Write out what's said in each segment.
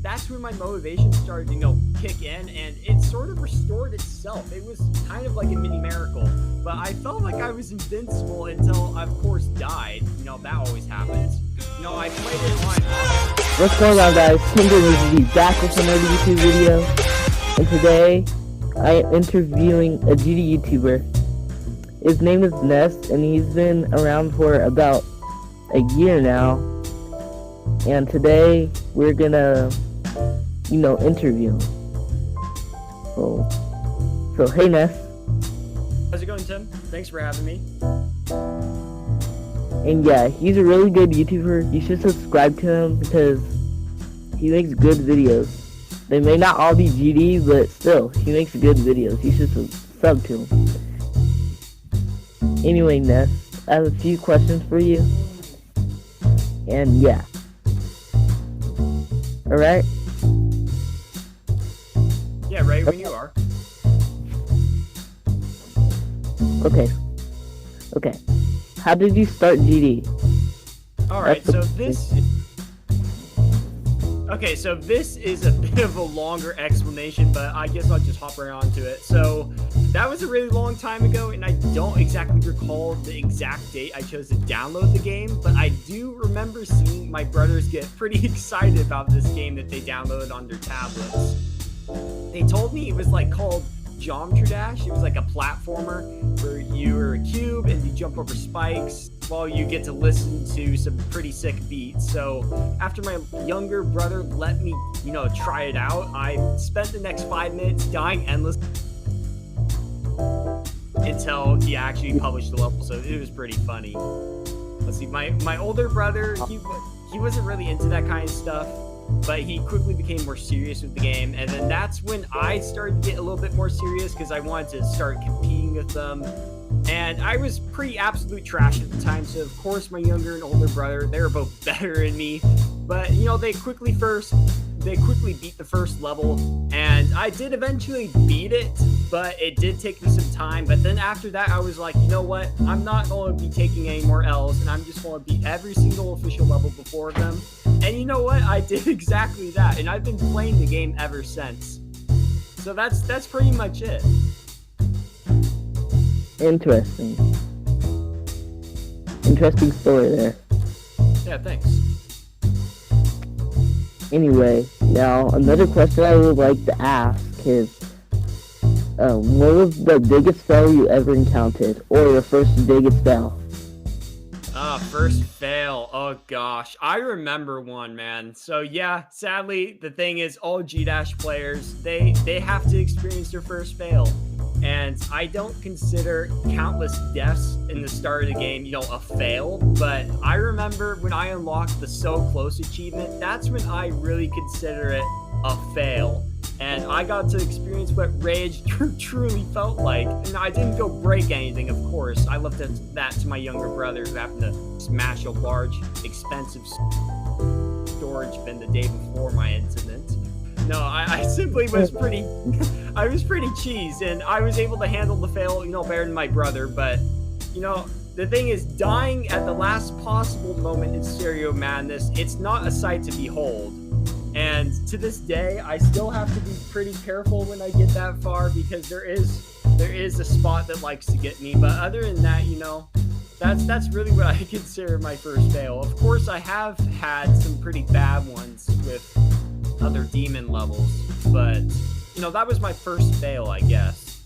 that's when my motivation started to, kick in, and it sort of restored itself. It was kind of like a mini miracle, but I felt like I was invincible until I, of course, died. That always happens. I played it on. What's going on, guys? Kinder is back with another YouTube video, and today I am interviewing a GD YouTuber. His name is Ness, and he's been around for about a year now. And today we're gonna, interview him. So hey Ness. How's it going, Tim? Thanks for having me. And yeah, he's a really good YouTuber. You should subscribe to him because he makes good videos. They may not all be GD, but still, he makes good videos. You should sub to him. Anyway, Ness, I have a few questions for you. And yeah. Alright? Yeah, right when you are. Okay. How did you start GD? Alright, so this is a bit of a longer explanation, but I guess I'll just hop right onto it. So that was a really long time ago, and I don't exactly recall the exact date I chose to download the game, but I do remember seeing my brothers get pretty excited about this game that they downloaded on their tablets. They told me it was called Geometry Dash. It was like a platformer where you are a cube and you jump over spikes while you get to listen to some pretty sick beats. So after my younger brother let me, try it out, I spent the next 5 minutes dying endlessly until he actually published the level. So it was pretty funny. Let's see, my older brother, he wasn't really into that kind of stuff, but he quickly became more serious with the game, and then that's when I started to get a little bit more serious because I wanted to start competing with them. And I was pretty absolute trash at the time, so of course my younger and older brother, they were both better than me, but they quickly beat the first level, and I did eventually beat it, but it did take me some time. But then after that, I was like, you know what, I'm not going to be taking any more L's, and I'm just going to beat every single official level before them. And you know what, I did exactly that, and I've been playing the game ever since. So that's pretty much it. Interesting story there. Yeah, thanks. Anyway, now another question I would like to ask is, what was the biggest fail you ever encountered, or your first biggest fail? First fail. Oh gosh, I remember one, man. So yeah, sadly, the thing is, all G-Dash players, they have to experience their first fail. And I don't consider countless deaths in the start of the game, a fail. But I remember when I unlocked the So Close achievement, that's when I really consider it a fail. And I got to experience what rage truly felt like. And I didn't go break anything, of course. I left that to my younger brother, who happened to smash a large, expensive storage bin the day before my incident. No, I simply was pretty cheesed, and I was able to handle the fail, better than my brother. But, the thing is, dying at the last possible moment in Stereo Madness, it's not a sight to behold. And to this day, I still have to be pretty careful when I get that far, because there is a spot that likes to get me. But other than that, that's really what I consider my first fail. Of course, I have had some pretty bad ones with other demon levels, but that was my first fail, I guess.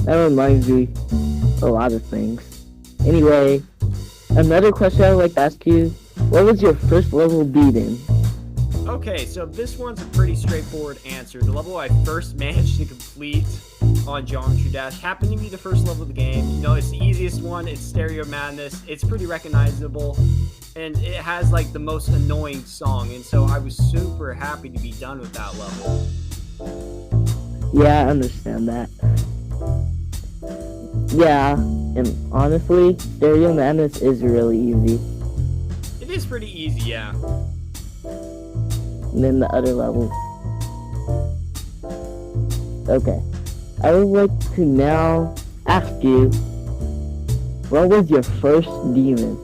That reminds me a lot of things. Anyway, another question I would like to ask you, what was your first level beaten? Okay, so this one's a pretty straightforward answer. The level I first managed to complete on Geometry Dash happened to be the first level of the game. It's the easiest one. It's Stereo Madness. It's pretty recognizable, and it has the most annoying song, and so I was super happy to be done with that level. Yeah, I understand that. Yeah, and honestly, Stereo Madness is really easy. It is pretty easy, yeah. And then the other levels. Okay. I would like to now ask you, what was your first demon?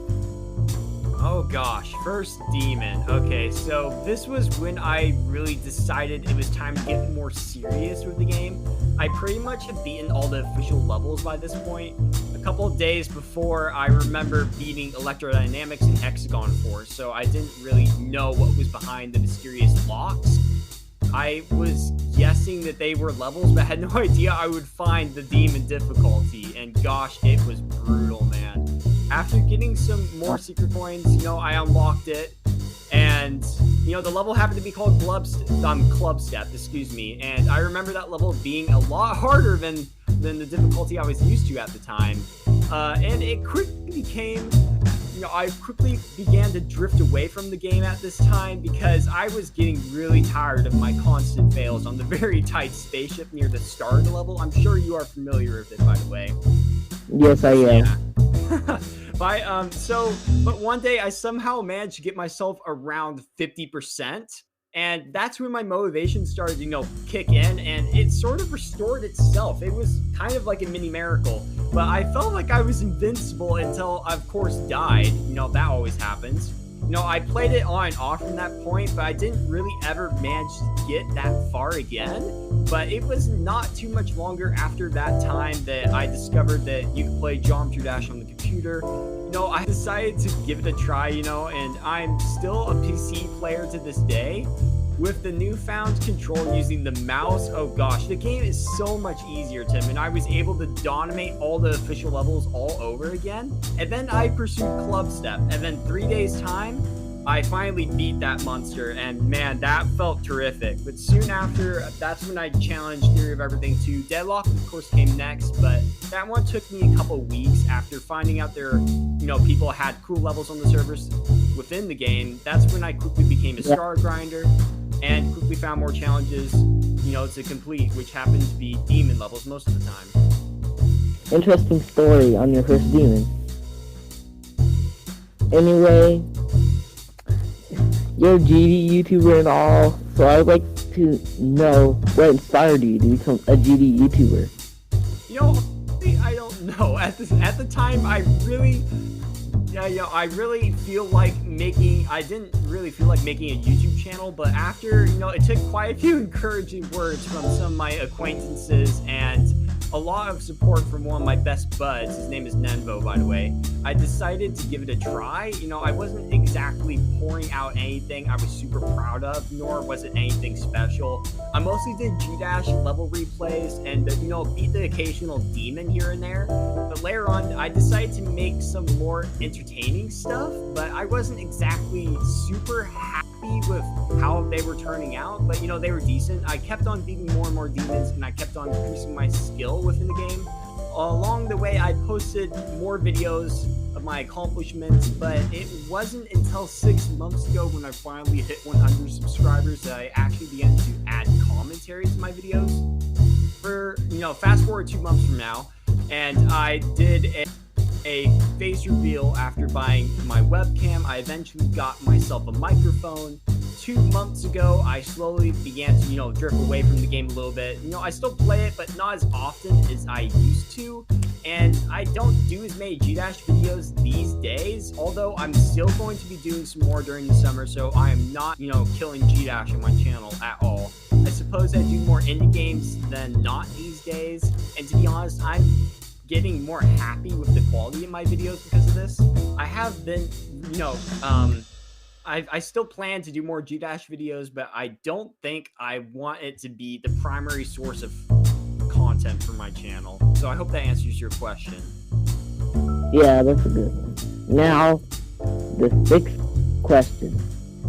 Oh gosh, First demon. Okay, so this was when I really decided it was time to get more serious with the game. I pretty much had beaten all the official levels by this point. A couple of days before, I remember beating Electrodynamics and Hexagon Force, so I didn't really know what was behind the mysterious locks. I was guessing that they were levels, but I had no idea I would find the demon difficulty, and gosh, it was brutal, man. After getting some more secret coins, I unlocked it, and, the level happened to be called Club Step, and I remember that level being a lot harder than the difficulty I was used to at the time, and it quickly became, I quickly began to drift away from the game at this time because I was getting really tired of my constant fails on the very tight spaceship near the start of the level. I'm sure you are familiar with it, by the way. Yes, I am. Yeah. But one day I somehow managed to get myself around 50%, and that's when my motivation started to, kick in, and it sort of restored itself. It was kind of like a mini miracle, but I felt like I was invincible until I, of course, died. That always happens. I played it on and off from that point, but I didn't really ever manage to get that far again. But it was not too much longer after that time that I discovered that you could play Geometry Dash on the computer. I decided to give it a try, and I'm still a PC player to this day. With the newfound control using the mouse, oh gosh, the game is so much easier, Tim, and I was able to dominate all the official levels all over again. And then I pursued Club Step, and then 3 days time, I finally beat that monster, and man, that felt terrific. But soon after, that's when I challenged Theory of Everything 2. Deadlock, of course, came next, but that one took me a couple weeks after finding out there, people had cool levels on the servers within the game. That's when I quickly became a star grinder and quickly found more challenges, to complete, which happened to be demon levels most of the time. Interesting story on your first demon. Anyway, you're a GD YouTuber and all, so I would like to know what inspired you to become a GD YouTuber. I don't know. At the time, I really feel like I didn't really feel like making a YouTube channel, but after, it took quite a few encouraging words from some of my acquaintances and a lot of support from one of my best buds. His name is Nenvo, by the way. I decided to give it a try. I wasn't exactly pouring out anything I was super proud of, nor was it anything special. I mostly did G-Dash level replays and, beat the occasional demon here and there. But later on, I decided to make some more entertaining stuff, but I wasn't exactly super happy with how they were turning out, but they were decent. I kept on beating more and more demons, and I kept on increasing my skill within the game. Along the way, I posted more videos of my accomplishments, but it wasn't until 6 months ago when I finally hit 100 subscribers that I actually began to add commentary to my videos. For, fast forward 2 months from now, and I did a face reveal after buying my webcam. I eventually got myself a microphone. 2 months ago, I slowly began to, drift away from the game a little bit. I still play it, but not as often as I used to. And I don't do as many G-Dash videos these days, although I'm still going to be doing some more during the summer, so I am not, killing G-Dash on my channel at all. I suppose I do more indie games than not these days, and to be honest, I'm getting more happy with the quality of my videos because of this. I have been, I still plan to do more G-Dash videos, but I don't think I want it to be the primary source of content for my channel. So I hope that answers your question. Yeah, that's a good one. Now, the 6th question.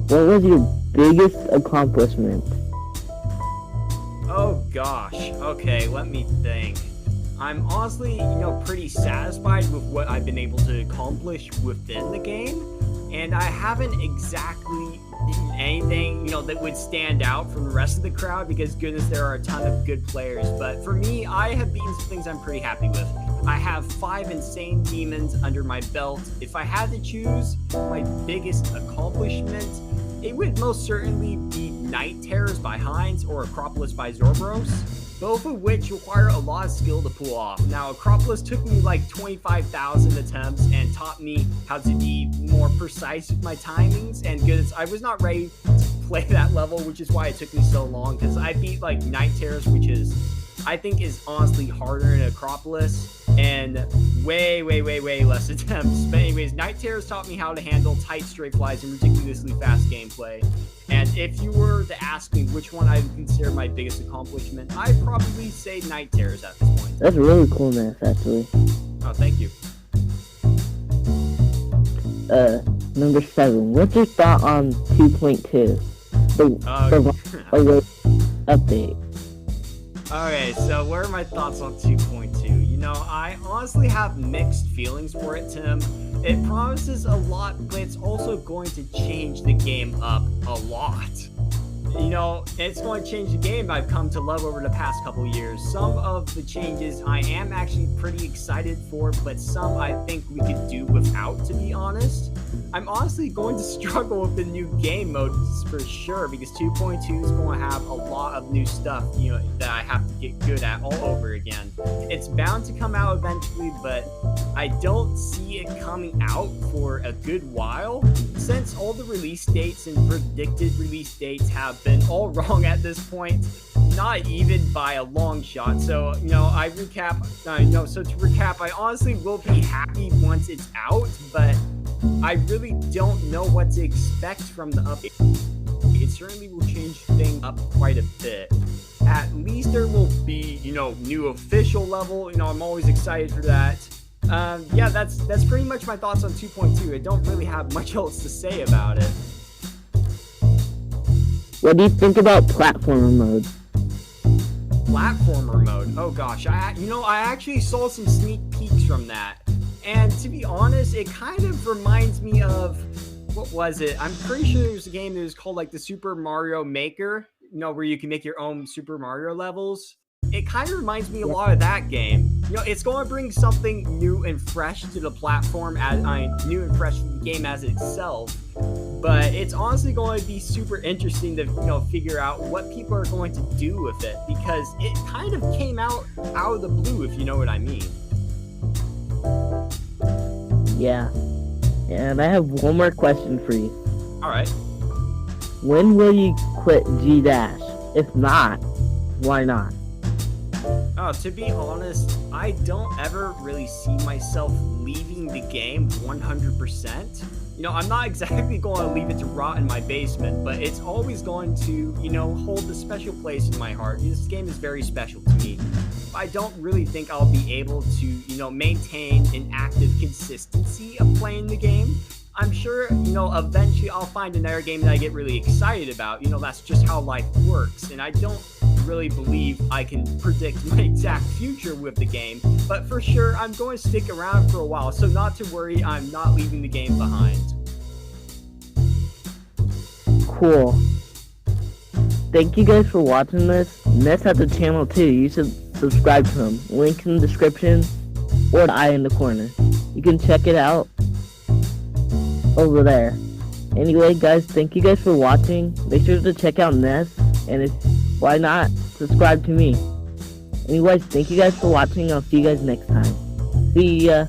What was your biggest accomplishment? Oh gosh. Okay, let me think. I'm honestly, pretty satisfied with what I've been able to accomplish within the game, and I haven't exactly done anything, that would stand out from the rest of the crowd because, goodness, there are a ton of good players. But for me, I have beaten some things I'm pretty happy with. I have 5 insane demons under my belt. If I had to choose my biggest accomplishment, it would most certainly be Night Terrors by Heinz or Acropolis by Zorboros. both of which require a lot of skill to pull off. Now, Acropolis took me like 25,000 attempts and taught me how to be more precise with my timings and good. I was not ready to play that level, which is why it took me so long, because I beat like Night Terrors, which is, I think, is honestly harder in Acropolis and way less attempts. But anyways, Night Terrors taught me how to handle tight straight flies and ridiculously fast gameplay. And if you were to ask me which one I would consider my biggest accomplishment, I'd probably say Night Terrors at this point. That's really cool, Ness, actually. Oh, thank you. Number 7. What's your thought on 2.2? The update. Okay, so what are my thoughts on 2.2? You know, I honestly have mixed feelings for it, Tim. It promises a lot, but it's also going to change the game up a lot. You know, it's going to change the game I've come to love over the past couple years. Some of the changes I am actually pretty excited for, but some I think we could do without, to be honest. I'm honestly going to struggle with the new game modes for sure, because 2.2 is going to have a lot of new stuff, you know, that I have to get good at all over again. It's bound to come out eventually, but I don't see it coming out for a good while, since all the release dates and predicted release dates have been all wrong at this point, not even by a long shot. So, you know, so to recap, I honestly will be happy once it's out, but I really don't know what to expect from the update. It certainly will change things up quite a bit. At least there will be, you know, new official level. You know, I'm always excited for that. Yeah, that's pretty much my thoughts on 2.2. I don't really have much else to say about it. What do you think about platformer mode? Platformer mode? Oh gosh, I actually saw some sneak peeks from that. And to be honest, it kind of reminds me of, what was it? I'm pretty sure there's a game that was called like the Super Mario Maker, you know, where you can make your own Super Mario levels. It kind of reminds me a lot of that game. You know, it's going to bring something new and fresh to the platform, new and fresh to the game as itself. But it's honestly going to be super interesting to, you know, figure out what people are going to do with it, because it kind of came out of the blue, if you know what I mean. Yeah. And I have one more question for you. Alright. When will you quit G Dash? If not, why not? Oh, to be honest, I don't ever really see myself leaving the game 100%. You know, I'm not exactly going to leave it to rot in my basement, but it's always going to, you know, hold a special place in my heart. This game is very special to me. I don't really think I'll be able to, you know, maintain an active consistency of playing the game. I'm sure, you know, eventually I'll find another game that I get really excited about. You know, that's just how life works, and I don't really believe I can predict my exact future with the game, but for sure I'm going to stick around for a while, so not to worry, I'm not leaving the game behind. Cool. Thank you guys for watching this. Ness has a channel too. You should subscribe to him. Link in the description or the eye in the corner. You can check it out over there. Anyway, guys, thank you guys for watching. Make sure to check out Ness, and why not subscribe to me. Anyways, thank you guys for watching. I'll see you guys next time. See ya.